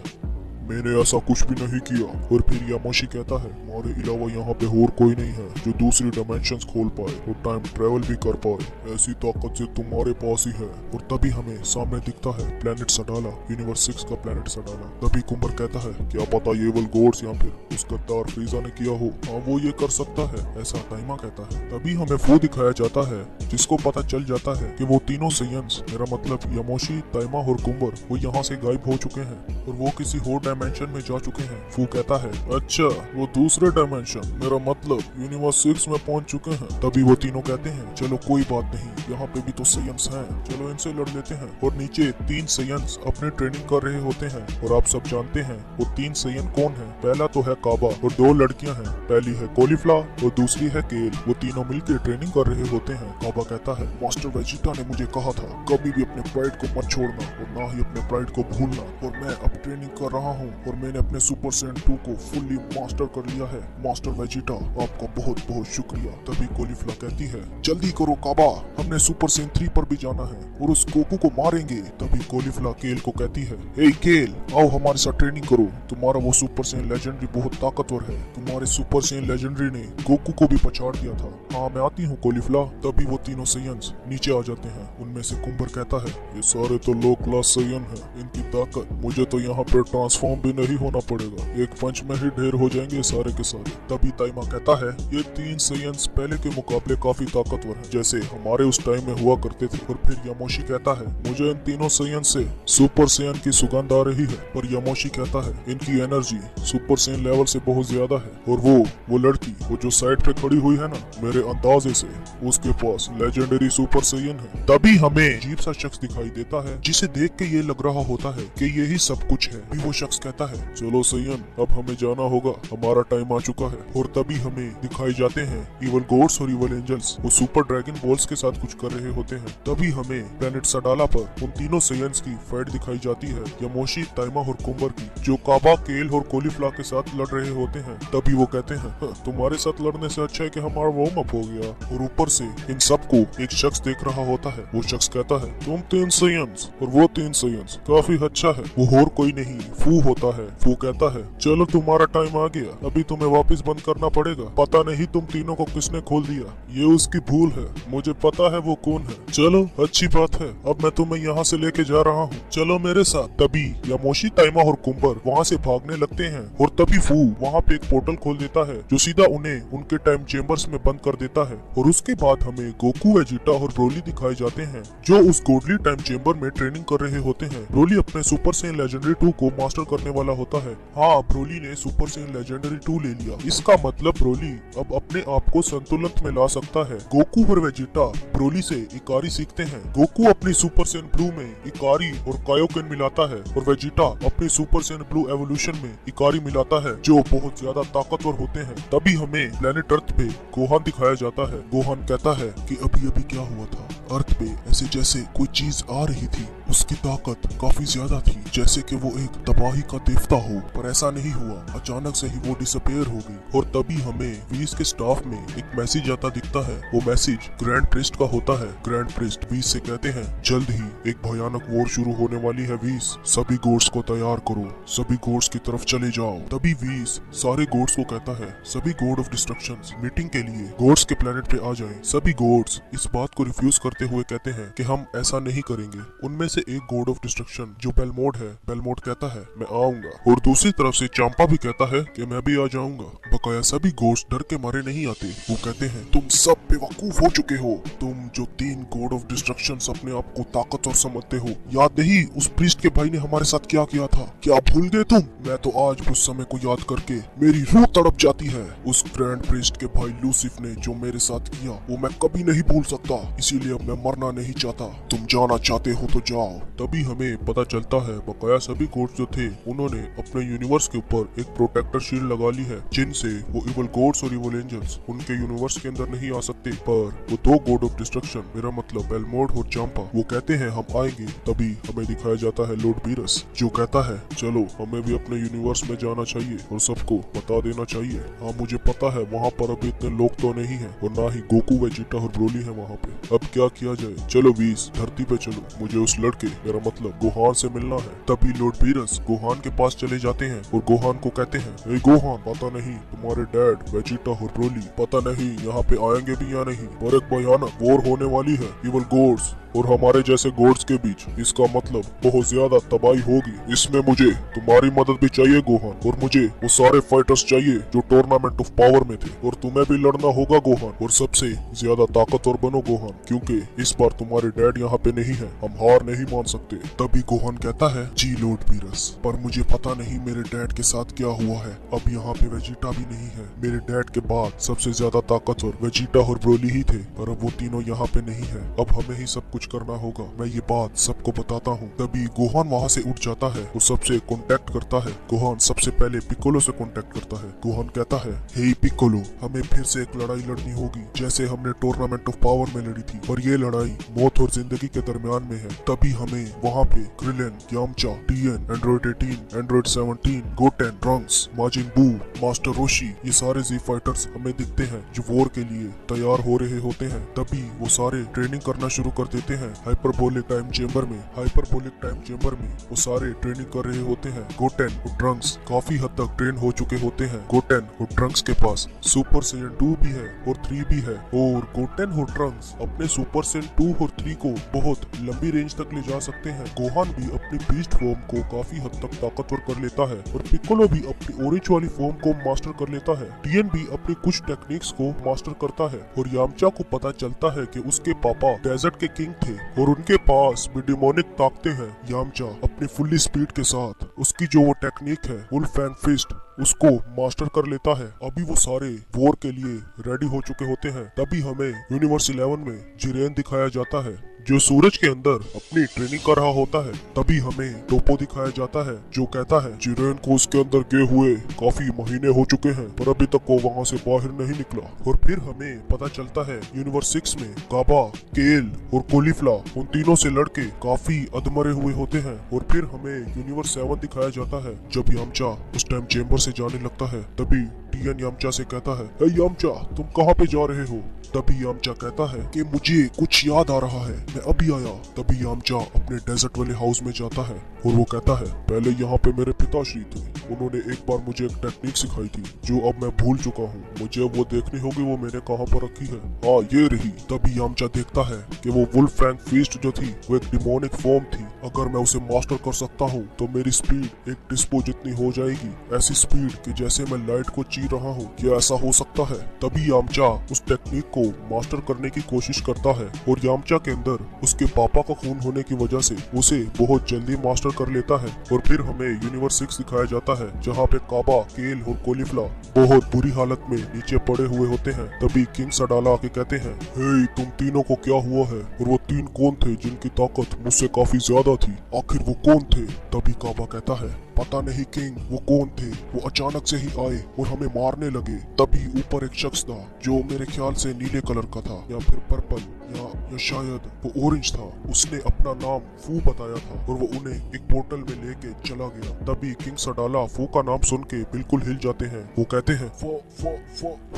मैंने ऐसा कुछ भी नहीं किया। और फिर यामोशी कहता है, हमारे अलावा यहाँ पे और कोई नहीं है जो दूसरी डायमेंशंस खोल पाए और टाइम ट्रेवल भी कर पाए, ऐसी ताकत से तुम्हारे पास ही है। और तभी हमें सामने दिखता है प्लेनेट सडाला, यूनिवर्स 6 का प्लेनेट सडाला। तभी कुम्बर कहता है, क्या पता ये वल गॉड्स या फिर उस गद्दार फ्रीजा ने किया हो, हाँ वो ये कर सकता है, ऐसा ताइमा कहता है। तभी हमें वो दिखाया जाता है जिसको पता चल जाता है कि वो तीनों सेयंस, मेरा मतलब यामोशी, ताइमा और कुम्बर, वो यहाँ से गायब हो चुके हैं और वो किसी और डायमेंशन में जा चुके हैं। फू कहता है, अच्छा वो दूसरे डायमेंशन, मेरा मतलब यूनिवर्स 6 में पहुंच चुके हैं। तभी वो तीनों कहते हैं, चलो कोई बात नहीं, यहाँ पे भी तो सेयंस हैं, चलो इनसे लड़ लेते हैं। और नीचे 3 सेयंस अपने ट्रेनिंग कर रहे होते हैं। और आप सब जानते हैं वो 3 सेयन कौन है। पहला तो है काबा और 2 लड़कियां हैं, पहली है कोलिफ्ला और दूसरी है केल। वो तीनों मिलकर ट्रेनिंग कर रहे होते हैं। काबा कहता है, मास्टर वेजिटा ने मुझे कहा था कभी भी अपने प्राइड को मत छोड़ना और ना ही अपने प्राइड को भूलना। और मैं अब ट्रेनिंग कर रहा हूँ और मैंने अपने सुपर सैयन 2 को फुल्ली मास्टर कर लिया है। मास्टर वेजिटा, आपका बहुत बहुत शुक्रिया। तभी कोलिफ्ला कहती है, जल्दी करो काबा, हमने सुपर सैयन 3 पर भी जाना है और उस गोकू को मारेंगे। तभी कोलिफ्ला केल को कहती है, हे केल, आओ हमारे साथ ट्रेनिंग करो, तुम्हारा वो सुपर सैयन लेजेंडरी बहुत ताकतवर है, तुम्हारे सुपर सैयन लेजेंडरी ने गोकू को भी पछाड़ दिया था। हाँ मैं आती हूँ कोलिफ्ला। तभी वो तीनों सेयंस नीचे आ जाते हैं। उनमें से कुम्बर कहता है, ये सारे तो लो क्लास सेयन है, इनकी ताकत, मुझे तो यहाँ पर ट्रांसफॉर्म भी नहीं होना पड़ेगा, एक पंच में ही ढेर हो जाएंगे सारे के सारे। तभी ताइमा कहता है, ये 3 सेयंस पहले के मुकाबले काफी ताकतवर हैं, जैसे हमारे उस टाइम में हुआ करते थे। और फिर यामोशी कहता है, मुझे इन तीनों सेयन से सुपर सेयन की सुगंध आ रही है। पर यामोशी कहता है, इनकी एनर्जी सुपर सेयन लेवल से बहुत ज्यादा है। और वो लड़की, वो जो साइड पे खड़ी हुई है ना, मेरे अंदाजे से उसके पास लेजेंडरी सुपर सेयन है। तभी हमें अजीब सा शख्स दिखाई देता है जिसे देख के ये लग रहा होता है कि यही सब कुछ है। भी वो शख्स कहता है, चलो सेयन, अब हमें जाना होगा, हमारा टाइम आ चुका है। और तभी हमें दिखाई जाते हैं इवल गॉड्स और इवल एंजल्स, वो सुपर ड्रैगन बॉल्स के साथ कुछ कर रहे होते हैं। तभी हमें प्लेनेट सडाला पर उन तीनों सेयंस की फाइट दिखाई जाती है, यामोशी, ताइमा और कुम्बर की, जो काबा, केल और कोलिफ्ला के साथ लड़ रहे होते हैं। तभी वो कहते हैं, तुम्हारे साथ लड़ने से अच्छा है कि हमारा वार्म अप हो गया। और ऊपर से इन सबको एक शख्स देख रहा होता है। वो शख्स कहता है, तुम 3 सेयंस और वो 3 सेयंस, काफी अच्छा है। वो और कोई नहीं, फू होता है। फू कहता है, चलो तुम्हारा टाइम आ गया, अभी तुम्हें वापस बंद करना पड़ेगा। पता नहीं तुम तीनों को किसने खोल दिया, ये उसकी भूल है, मुझे पता है वो कौन है। चलो अच्छी बात है, अब मैं तुम्हें यहाँ से लेके जा रहा हूँ, चलो मेरे साथ। तभी यामोशी, ताइमा और कुम्बर वहाँ से भागने लगते हैं। और तभी फू वहाँ पे एक पोर्टल खोल देता है जो सीधा उन्हें उनके टाइम चेम्बर्स में बंद कर देता है। और उसके बाद हमें गोकू, वेजिटा और ब्रोली दिखाए जाते हैं जो उस गॉडली टाइम चेम्बर में ट्रेनिंग कर रहे होते हैं। ब्रोली अपने सुपर सैयन लेजेंडरी 2 को मास्टर करने वाला होता है। हाँ, ब्रोली ने सुपर सैयन लेजेंडरी 2 ले लिया। इसका मतलब ब्रोली अब अपने आप को संतुलन में ला सकता है। गोकू और वेजिटा ब्रोली से इकारी सीखते हैं। गोकू अपनी सुपर सैयन ब्लू में इकारी और कायोकेन मिलाता है और वेजिटा अपनी सुपर सैयन ब्लू एवोल्यूशन में इकारी मिलाता है, जो बहुत ज्यादा ताकतवर होते हैं। तभी हमें प्लेनेट अर्थ पे गोहान दिखाया जाता है। गोहान कहता है कि अभी अभी क्या हुआ था, अर्थ पे ऐसे जैसे कोई चीज आ रही थी उसकी ताकत काफी ज्यादा थी, जैसे कि वो एक तबाही का देवता हो, पर ऐसा नहीं हुआ। अचानक से ही वो डिसअपीयर हो गई और तभी हमें वीस के स्टाफ में एक मैसेज आता दिखता है। वो मैसेज ग्रैंड प्रिस्ट का होता है। ग्रैंड प्रिस्ट वीस से कहते हैं, जल्द ही एक भयानक वॉर शुरू होने वाली है वीस, सभी गोड्स को तैयार करो, सभी गोड्स की तरफ चले जाओ। तभी वीस सारे गोड्स को कहता है, सभी गॉड ऑफ डिस्ट्रक्शंस मीटिंग के लिए गोड्स के प्लेनेट पे आ जाएं। सभी गोड्स इस बात को रिफ्यूज करते हुए कहते हैं कि हम ऐसा नहीं करेंगे। उनमें से एक गॉड ऑफ डिस्ट्रक्शन जो बेलमोड है, बेलमोड कहता है मैं आऊंगा, और दूसरी तरफ से चांपा भी कहता है कि मैं भी आ जाऊंगा। बकाया सभी गोड्स डर के मारे नहीं आते। वो कहते हैं, तुम सब बेवकूफ हो चुके हो, तुम जो 3 गॉड ऑफ डिस्ट्रक्शन अपने आप को ताकतवर समझते हो। याद नहीं उस प्रीस्ट के भाई ने हमारे साथ क्या किया था? क्या भूल गए तुम? मैं तो आज उस समय को याद करके मेरी रूह तड़प जाती है। उस ग्रैंड प्रीस्ट के भाई लूसिफ ने जो मेरे साथ किया वो मैं कभी नहीं भूल सकता, इसीलिए मैं मरना नहीं चाहता। तुम जाना चाहते हो तो जाओ। तभी हमें पता चलता है बकाया सभी गॉड्स जो थे उन्होंने अपने यूनिवर्स के ऊपर एक प्रोटेक्टर शील्ड लगा ली है, जिनसे वो इवल गॉड्स और इवल एंजल्स उनके यूनिवर्स के अंदर नहीं आ सकते। पर वो 2 गॉड ऑफ डिस्ट्रक्शन, मेरा मतलब बेलमोड और चांपा, वो कहते हैं हम आएंगे। तभी हमें दिखाया जाता है लॉर्ड बीरस, जो कहता है चलो हमें भी अपने यूनिवर्स में जाना चाहिए और सबको बता देना चाहिए। हाँ मुझे पता है वहाँ पर अभी इतने लोग तो नहीं है और ना ही गोकू, वेजिटा और ब्रोली है वहाँ पे। अब क्या किया जाए? चलो वीस धरती पे चलो, मुझे उस लड़के, मेरा मतलब गोहान से मिलना है। तभी लॉर्ड बीरस गोहान के पास चले जाते हैं और गोहान को कहते हैं, ए गोहान, पता नहीं तुम्हारे डैड वेजिटा और ब्रोली पता नहीं यहाँ पे आएंगे भी या नहीं, पर एक भयानक वॉर होने वाली है इवल गॉड्स और हमारे जैसे गॉड्स के बीच। इसका मतलब बहुत ज्यादा तबाही होगी। इसमें मुझे तुम्हारी मदद भी चाहिए गोहान, और मुझे वो सारे फाइटर्स चाहिए जो टूर्नामेंट ऑफ पावर में थे, और तुम्हें भी लड़ना होगा गोहान, और सबसे ज्यादा ताकतवर बनो गोहान, क्योंकि इस बार तुम्हारे डैड यहाँ पे नहीं है, हम हार नहीं मान सकते। तभी गोहान कहता है, जी लॉर्ड बीरस, पर मुझे पता नहीं मेरे डैड के साथ क्या हुआ है। अब यहाँ पे वेजिटा भी नहीं है। मेरे डैड के बाद सबसे ज्यादा ताकतवर वेजिटा और ब्रोली ही थे, पर अब वो तीनों यहाँ पे नहीं है। अब हमें ही सब कुछ करना होगा, मैं ये बात सबको बताता हूँ। तभी गोहान वहाँ से उठ जाता है, वो सबसे कांटेक्ट करता है। गोहान सबसे पहले पिकोलो से कांटेक्ट करता है। गोहान कहता है, हे पिकोलो, हमें फिर से एक लड़ाई लड़नी होगी जैसे हमने टूर्नामेंट ऑफ पावर में लड़ी थी, पर ये लड़ाई मौत और जिंदगी के दरमियान में है। तभी हमें वहाँ पे Krillin, Yamcha, Tien, Android 18, Android 17, Goten, Trunks, Majin Buu, Master रोशी, ये सारे जी फाइटर्स हमें दिखते हैं जो वॉर के लिए तैयार हो रहे होते हैं। तभी वो सारे ट्रेनिंग करना शुरू कर देते हैं हाइपरबोलिक टाइम चेंबर में। हाइपरबोलिक टाइम चेंबर में वो सारे ट्रेनिंग कर रहे होते हैं। गोटेन और ट्रंक्स काफी हद तक ट्रेन हो चुके होते हैं। गोटेन और ट्रंक्स के पास सुपर सेयन 2 भी है और 3 भी है, और गोटेन और ट्रंक्स अपने सुपर सेयन 2 और 3 को बहुत लंबी रेंज तक ले जा सकते हैं। गोहान भी अपनी बीस्ट फॉर्म को काफी हद तक ताकतवर कर लेता है, और पिकोलो भी अपनी ओरेंज वाली फॉर्म को मास्टर कर लेता है। टीएन भी अपनी कुछ टेक्निक्स को मास्टर करता है, और यामचा को पता चलता है कि उसके पापा डेजर्ट के किंग थे और उनके पास भी डिमोनिक ताकतें हैं। यामचा अपनी फुल्ली स्पीड के साथ उसकी जो वो टेक्निक है वुल्फ फैंग फिस्ट, उसको मास्टर कर लेता है। अभी वो सारे वॉर के लिए रेडी हो चुके होते हैं। तभी हमें यूनिवर्स 11 में जिरेन दिखाया जाता है जो सूरज के अंदर अपनी ट्रेनिंग कर रहा होता है। तभी हमें टोपो दिखाया जाता है जो कहता है, जिरेन को उसके अंदर गए हुए काफी महीने हो चुके हैं, पर अभी तक वो वहाँ से बाहर नहीं निकला। और फिर हमें पता चलता है यूनिवर्स 6 में काबा, केल और कोलिफ्ला उन तीनों से लड़के काफी अधमरे हुए होते हैं। और फिर हमें यूनिवर्स 7 दिखाया जाता है जब यामचा उस टाइम चेंबर से जाने लगता है। तभी टीएन यामचा से कहता है, हे यामचा, तुम कहाँ पे जा रहे हो? तभी यामचा कहता है कि मुझे कुछ याद आ रहा है, मैं अभी आया। तभी यामचा अपने डेजर्ट वाले हाउस में जाता है और वो कहता है, पहले यहाँ पे मेरे पिताश्री थे, उन्होंने एक बार मुझे एक टेक्निक सिखाई थी जो अब मैं भूल चुका हूँ, मुझे अब वो देखनी होगी वो मैंने कहाँ पर रखी है। हाँ ये रही। तभी यामचा देखता है कि वो वुल्फ फैंग फीस्ट जो थी वो एक डिमोनिक फॉर्म थी। अगर मैं उसे मास्टर कर सकता हूँ तो मेरी स्पीड एक डिस्पो जितनी हो जाएगी, ऐसी स्पीड कि जैसे मैं लाइट को चीर रहा हूँ। क्या ऐसा हो सकता है? तभी यामचा उस टेक्निक को मास्टर करने की कोशिश करता है और यामचा के अंदर उसके पापा का खून होने की वजह से उसे बहुत जल्दी मास्टर कर लेता है। और फिर हमें यूनिवर्स 6 दिखाया जाता है जहाँ पे काबा, केल और कोलिफ्ला बहुत बुरी हालत में नीचे पड़े हुए होते हैं। तभी किंग सडाला आके कहते हैं, हे तुम तीनों को क्या हुआ है? और वो 3 कौन थे जिनकी ताकत मुझसे काफी ज्यादा थी? आखिर वो कौन थे? तभी काबा कहता है, पता नहीं किंग वो कौन थे, वो अचानक से ही आए और हमें मारने लगे। तभी ऊपर एक शख्स था जो मेरे ख्याल से नीले कलर का था या फिर पर्पल या शायद वो ऑरेंज था। उसने अपना नाम फू बताया था और वो उन्हें एक पोर्टल में लेके चला गया। तभी किंग सडाला फू का नाम सुन के बिल्कुल हिल जाते हैं। वो कहते हैं फू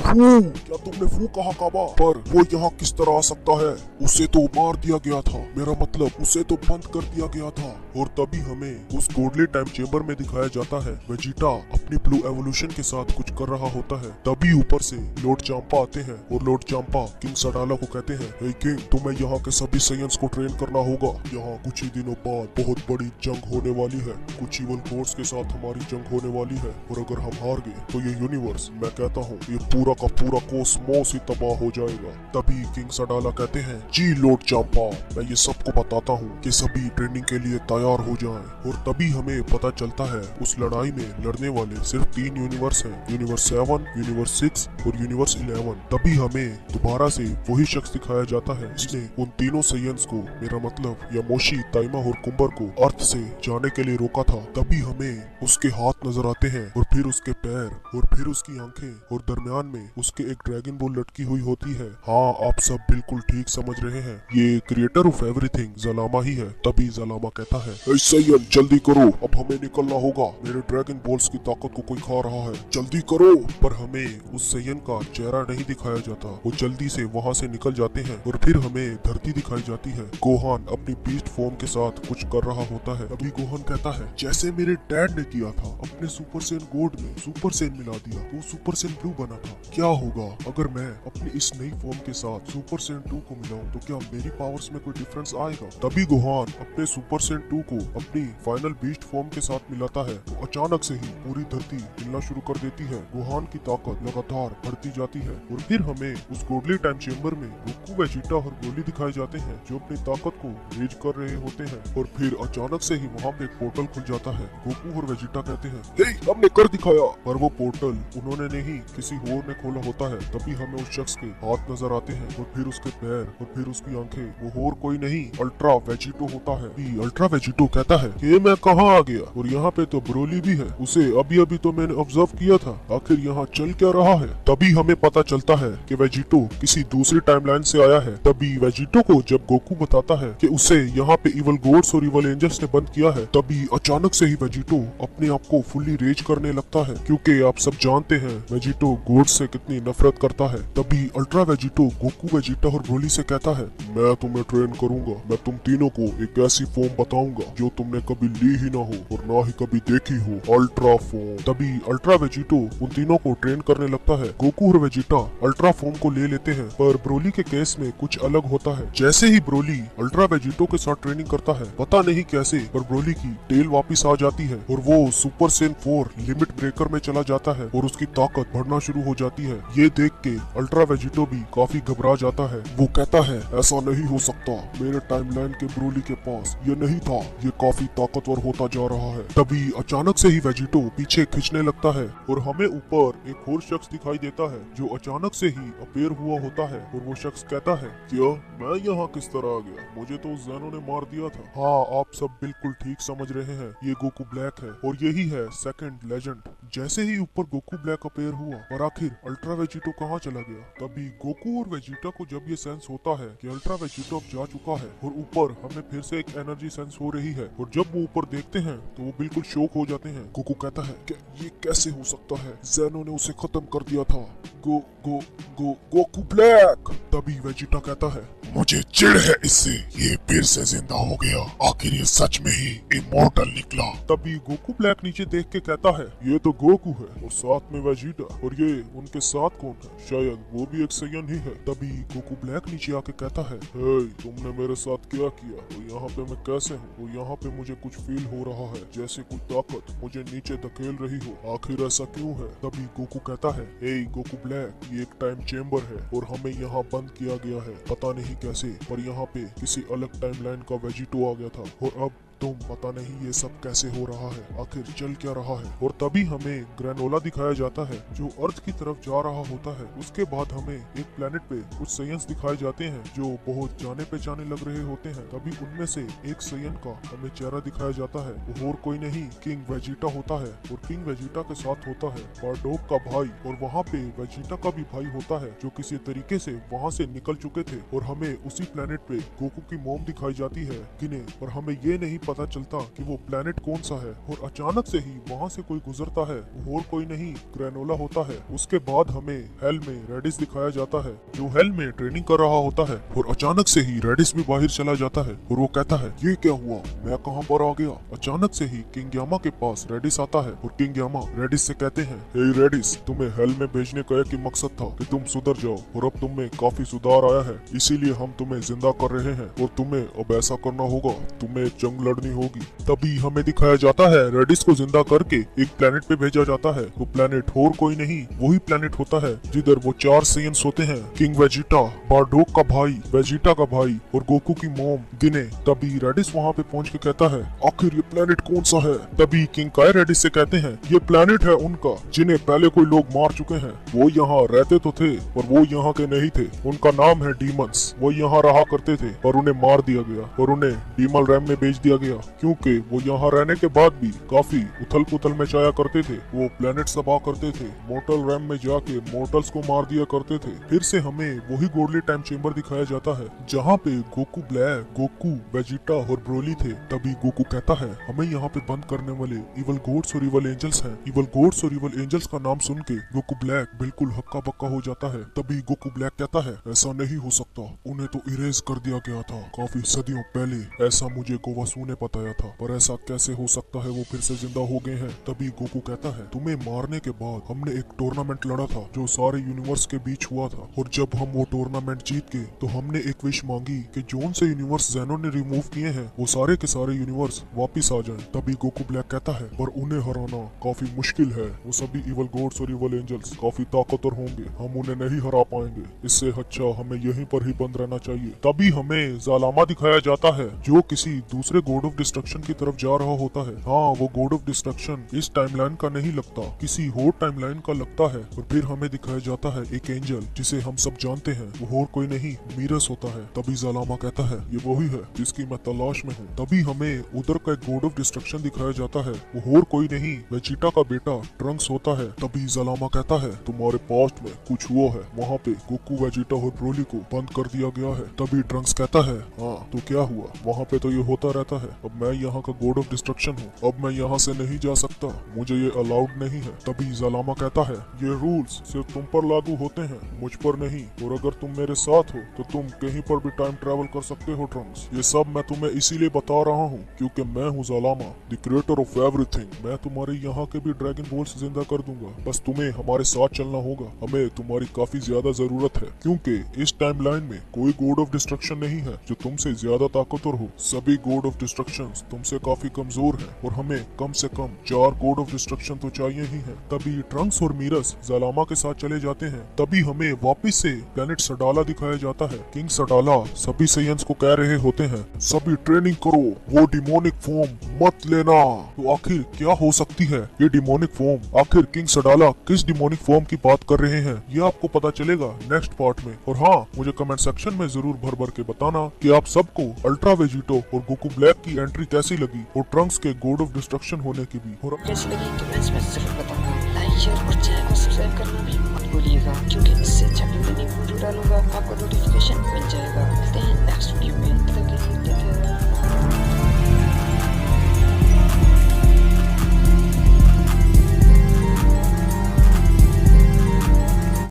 क्या तुमने फू कहा काबा? पर वो यहाँ किस तरह आ सकता है? उसे तो मार दिया गया था, मेरा मतलब उसे तो बंद कर दिया गया था। और तभी हमें उस गोडली टाइम चेम्बर में दिखाया जाता है वेजिटा अपनी ब्लू एवोल्यूशन के साथ कुछ कर रहा होता है। तभी ऊपर से लॉर्ड चांपा आते हैं और लॉर्ड चांपा किंग सडाला को कहते हैं, हे किंग, तुम्हें यहाँ के सभी साइंस को ट्रेन करना होगा। यहाँ कुछ ही दिनों बाद बहुत बड़ी जंग होने वाली है, कुछ इवल फोर्स के साथ हमारी जंग होने वाली है और अगर हम हार गए तो ये यूनिवर्स, मैं कहता हूँ ये पूरा का पूरा कोस्मोस ही तबाह हो जाएगा। तभी किंग सडाला कहते हैं, जी लॉर्ड चांपा, मैं ये सबको बताता हूँ कि सभी ट्रेनिंग के लिए तैयार हो जाएं। और तभी हमें पता चलता है उस लड़ाई में लड़ने वाले सिर्फ 3 यूनिवर्स हैं, यूनिवर्स 7, यूनिवर्स 6 और यूनिवर्स 11। तभी हमें दोबारा से वही शख्स दिखाया जाता है जिसने उन तीनों साइंस को, मेरा मतलब यामोशी, ताइमा और कुंबर को अर्थ से जाने के लिए रोका था। तभी हमें उसके हाथ नजर आते हैं और फिर उसके पैर और फिर उसकी आंखें और दरमियान में उसके एक ड्रैगन बॉल लटकी हुई होती है। हाँ, आप सब बिल्कुल ठीक समझ रहे हैं, ये क्रिएटर ऑफ एवरीथिंग जलामा ही है। तभी जलामा कहता है, सैयन जल्दी करो, अब हमें निकलना होगा, मेरे ड्रैगन बॉल्स की ताकत को कोई खा रहा है, जल्दी करो। पर हमें उस सैयन का चेहरा नहीं दिखाया जाता। वो जल्दी से वहाँ से निकल जाते हैं और फिर हमें धरती दिखाई जाती है। गोहान अपनी बीस्ट फॉर्म के साथ कुछ कर रहा होता है। तभी गोहान कहता है, जैसे मेरे डैड ने किया था, अपने सुपर सेन गोड में सुपर सेन मिला दिया, वो सुपर सेन ब्लू बना था। क्या होगा अगर मैं अपनी इस नई फॉर्म के साथ सुपर सेन 2 को मिलाऊं, तो क्या मेरी पावर्स में कोई डिफरेंस आएगा? तभी गोहान अपने सुपर सेन 2 को अपनी फाइनल बीस्ट फॉर्म के साथ मिलाता है तो अचानक से ही पूरी धरती हिलना शुरू कर देती है। गोहान की ताकत लगातार बढ़ती जाती है और फिर हमें उस गोडली टाइम चेम्बर में गोकू, वेजिटा और ब्रोली दिखाए जाते हैं जो अपनी ताकत को रेज कर रहे होते हैं। और फिर अचानक से ही वहाँ पे एक पोर्टल खुल जाता है। गोकू और वेजिटा कहते हैं, हे, हमने कर दिखाया। पर वो पोर्टल उन्होंने नहीं, किसी और ने खोला होता है। तभी हमें उस शख्स के हाथ नजर आते हैं और फिर उसके पैर और फिर उसकी आंखें। वो और कोई नहीं, अल्ट्रा वेजिटो होता है। अल्ट्रा वेजिटो कहता है कि मैं कहाँ आ गया और यहाँ पे तो ब्रोली भी है, उसे अभी अभी तो मैंने ऑब्जर्व किया था, आखिर यहाँ चल क्या रहा है? तभी हमें पता चलता है कि वेजिटो किसी दूसरी टाइमलाइन से आया है। तभी वेजिटो को जब गोकू बताता है कि उसे यहाँ पे इवल गॉड्स और इवल एंजल्स ने बंद किया है, तभी अचानक से ही वेजिटो अपने आप को फुल्ली रेज करने लगता है, क्योंकि आप सब जानते हैं वेजिटो गॉड से कितनी नफरत करता है। तभी अल्ट्रा वेजिटो गोकू, वेजिटा और ब्रोली से कहता है, मैं तुम्हें ट्रेन करूंगा, मैं तुम तीनों को एक ऐसी फॉर्म बताऊंगा जो तुमने कभी ली ही ना हो और ना ही कभी देखी हो, अल्ट्रा फॉर्म। तभी अल्ट्रा वेजिटो उन तीनों को ट्रेन करने लगता है। गोकू और वेजिटा अल्ट्रा फॉर्म को ले लेते हैं, पर ब्रोली के केस में कुछ अलग होता है। जैसे ही ब्रोली अल्ट्रा वेजिटो के साथ ट्रेनिंग करता है, पता नहीं कैसे, पर ब्रोली की टेल वापस आ जाती है और वो सुपर सेन 4 लिमिट ब्रेकर में चला जाता है और उसकी ताकत बढ़ना शुरू हो जाती है। ये देख के अल्ट्रा वेजिटो भी काफी घबरा जाता है। वो कहता है, ऐसा नहीं हो सकता, मेरे टाइमलाइन के ब्रोली के पास ये नहीं था, ये काफी ताकतवर होता जा रहा है। तभी अचानक से ही वेजिटो पीछे खींचने लगता है और हमें ऊपर एक और शख्स दिखाई देता है जो अचानक से ही अपीयर हुआ होता है। और वो शख्स कहता है, क्या मैं यहाँ किस तरह आ गया? मुझे तो ज़ेनो ने मार दिया था। हाँ, आप सब बिल्कुल ठीक समझ रहे हैं, ये गोकू ब्लैक है और यही है सेकंड लेजेंड। जैसे ही ऊपर गोकू ब्लैक अपीयर हुआ, पर आखिर अल्ट्रा वेजिटो कहाँ चला गया? तभी गोकू और वेजिटा को जब ये सेंस होता है कि अल्ट्रा वेजिटो अब जा चुका है और ऊपर हमें फिर से एक एनर्जी सेंस हो रही है, और जब वो ऊपर देखते हैं तो वो बिल्कुल शॉक हो जाते हैं। गोकू कहता है कि ये कैसे हो सकता है, ज़ेनो ने उसे खत्म कर दिया था। Goku black. तभी वेजिटा कहता है, मुझे चिढ़ है इससे, ये फिर से जिंदा हो गया, आखिर ये सच में ही इमॉर्टल निकला। तभी गोकू ब्लैक नीचे देख के कहता है, ये तो गोकू है और साथ में वेजिटा, और ये उनके साथ कौन है? शायद वो भी एक सैयन ही है। तभी गोकू ब्लैक नीचे आके कहता है, हे, तुमने मेरे साथ क्या किया और यहाँ पे मैं कैसे हूँ? और यहाँ पे मुझे कुछ फील हो रहा है जैसे कोई ताकत मुझे नीचे धकेल रही हो, आखिर ऐसा क्यों है? तभी गोकू कहता है, हे गोकू ब्लैक, ये एक टाइम चेम्बर है और हमें यहाँ बंद किया गया है, पता नहीं कैसे, पर यहाँ पे किसी अलग टाइमलाइन का वेजिटो आ गया था और अब तुम पता नहीं ये सब कैसे हो रहा है, आखिर चल क्या रहा है। और तभी हमें ग्रेनोला दिखाया जाता है जो अर्थ की तरफ जा रहा होता है। उसके बाद हमें एक प्लेनेट पे कुछ साइंस दिखाए जाते हैं जो बहुत जाने पहचाने लग रहे होते हैं। तभी उनमें से एक साइन का हमें चेहरा दिखाया जाता है, वो और कोई नहीं किंग वेजिटा होता है। और किंग वेजिटा के साथ होता है बारडोक का भाई, और वहाँ पे वेजिटा का भी भाई होता है जो किसी तरीके से वहाँ से निकल चुके थे। और हमें उसी प्लेनेट पे गोकू की मॉम दिखाई जाती है गिने, और हमें ये नहीं पता चलता कि वो प्लेनेट कौन सा है। और अचानक से ही वहाँ से कोई गुजरता है, वो और कोई नहीं ग्रेनोला होता है। उसके बाद हमें हेल में रेडिस दिखाया जाता है जो हेल में ट्रेनिंग कर रहा होता है। और अचानक से ही रेडिस भी बाहर चला जाता है और वो कहता है ये क्या हुआ, मैं कहाँ पर आ गया। अचानक से ही किंग यामा के पास रेडिस आता है और किंग यामा रेडिस से कहते हैं हे रेडिस, तुम्हें हेल में भेजने का एक ही मकसद था कि तुम सुधर जाओ, और अब तुम में काफी सुधार आया है, इसीलिए हम तुम्हें जिंदा कर रहे हैं और तुम्हें अब ऐसा करना होगा, तुम्हें जंग लड़नी होगी। तभी हमें दिखाया जाता है रेडिस को जिंदा करके एक प्लेनेट पे भेजा जाता है। वो प्लेनेट और कोई नहीं वही प्लेनेट होता है जिधर वो 4 साइंस होते हैं, किंग वेजिटा, बारडोक का भाई, वेजिटा का भाई और गोकू की मॉम गिने। तभी रेडिस वहाँ पे पहुँच के कहता है आखिर ये प्लेनेट कौन सा है। तभी किंग काय रेडिस से कहते हैं ये प्लेनेट है उनका जिन्हें पहले कोई लोग मार चुके हैं। वो यहाँ रहते तो थे पर वो यहाँ के नहीं थे, उनका नाम है डीमंस। वो यहाँ रहा करते थे पर उन्हें मार दिया गया और उन्हें डीमल रैम में भेज दिया गया, क्योंकि वो यहाँ रहने के बाद भी काफी उथल पुथल मचाया करते थे। वो प्लेनेट तबाह करते थे, मोर्टल रैम में जाके मोर्टल्स को मार दिया करते थे। फिर से हमें वही गोडली टाइम चेम्बर दिखाया जाता है जहाँ पे गोकू ब्लैक, गोकू, वेजिटा और ब्रोली थे। तभी गोकू कहता है हमें यहाँ पे बंद करने वाले इवल गोड्स और इवल एंजल्स हैं। इवल गोड्स और इवल एंजल्स का नाम सुन के गोकू ब्लैक बिल्कुल हक्का बक्का हो जाता है। तभी गोकू ब्लैक कहता है ऐसा नहीं हो सकता, उन्हें तो इरेज कर दिया गया था काफी सदियों पहले, ऐसा मुझे गोवासू ने बताया था, पर ऐसा कैसे हो सकता है वो फिर से जिंदा हो गए हैं। तभी गोकू कहता है तुम्हें मारने के बाद हमने एक टूर्नामेंट लड़ा था जो सारे यूनिवर्स के बीच हुआ था, और जब हम वो टूर्नामेंट जीत गए तो हमने एक विश मांगी कि जोन से यूनिवर्स ज़ेनो ने रिमूव किए हैं वो सारे के सारे यूनिवर्स वापिस आ जाएं। तभी गोकू ब्लैक कहता है पर उन्हें हराना काफी मुश्किल है, वो सभी इवल गॉड्स और इवल एंजल्स काफी ताकतवर होंगे, हम उन्हें नहीं हरा पाएंगे, इससे अच्छा हमें यहीं पर ही बंद रहना चाहिए। तभी हमें जालामा दिखाया जाता है जो किसी दूसरे गॉड ऑफ डिस्ट्रक्शन की तरफ जा रहा होता है। हाँ, वो गॉड ऑफ डिस्ट्रक्शन इस टाइमलाइन का नहीं लगता, किसी और टाइमलाइन का लगता है। और फिर हमें दिखाया जाता है एक एंजल जिसे हम सब जानते हैं, वो और कोई नहीं मीरस होता है। तभी जालामा कहता है ये वही है जिसकी मैं तलाश में हूँ। तभी हमें उधर का एक गॉड ऑफ डिस्ट्रक्शन दिखाया जाता है, वो और कोई नहीं वेजिटा का बेटा ट्रंक्स होता है। तभी जालामा कहता है तुम्हारे पास्ट में कुछ हुआ है, वहाँ पे गोकू, वेजिटा और ब्रोली को बंद कर दिया गया है। तभी ट्रंक्स कहता है हाँ तो क्या हुआ, वहाँ पे तो ये होता रहता है, अब मैं यहाँ का गॉड ऑफ डिस्ट्रक्शन हूँ, अब मैं यहाँ से नहीं जा सकता, मुझे ये अलाउड नहीं है। तभी जालामा कहता है ये रूल्स सिर्फ तुम पर लागू होते हैं, मुझ पर नहीं, और अगर तुम मेरे साथ हो तो तुम कहीं पर भी टाइम ट्रेवल कर सकते हो ट्रंक्स। ये सब मैं तुम्हें इसीलिए बता रहा हूँ क्योंकि मैं हूँ जालामा, द क्रिएटर ऑफ एवरीथिंग। मैं तुम्हारे यहाँ के भी ड्रैगन बोल्स जिंदा कर दूंगा, बस तुम्हें हमारे साथ चलना होगा, हमें तुम्हारी काफी ज्यादा जरूरत है, क्योंकि इस टाइमलाइन में कोई गॉड ऑफ डिस्ट्रक्शन नहीं है जो तुमसे ज्यादा ताकतवर हो, सभी गॉड ऑफ डिस्ट्रक्शन तुमसे काफी कमजोर है, और हमें कम से कम 4 गॉड ऑफ डिस्ट्रक्शन तो चाहिए ही है। तभी ट्रंक्स और मीरस जालामा के साथ चले जाते हैं। तभी हमें वापिस से प्लेनेट सडाला दिखाया जाता है। किंग सडाला सभी साइंस को कह रहे होते हैं सभी ट्रेनिंग करो, वो डिमोनिक फॉर्म मत लेना। तो आखिर क्या हो सकती है ये डिमोनिक फॉर्म, आखिर किंग सडाला किस डिमोनिक फॉर्म की बात कर रहे हैं, ये आपको पता चलेगा नेक्स्ट पार्ट में। और हाँ, मुझे कमेंट सेक्शन में जरूर भर भर के बताना कि आप सबको अल्ट्रा वेजिटो और गोकू ब्लैक की एंट्री कैसी लगी, और ट्रंक्स के गॉड ऑफ डिस्ट्रक्शन होने की भी। और कैसी लगी कमेंट्स में जरूर बताना, लाइक शेयर और चैनल को सब्सक्राइब करना भी मत भूलिएगा, क्योंकि इससे जब भी मैं वीडियो डालूंगा आपको नोटिफिकेशन मिल जाएगा। मिलते हैं नेक्स्ट वीडियो में, तब तक के लिए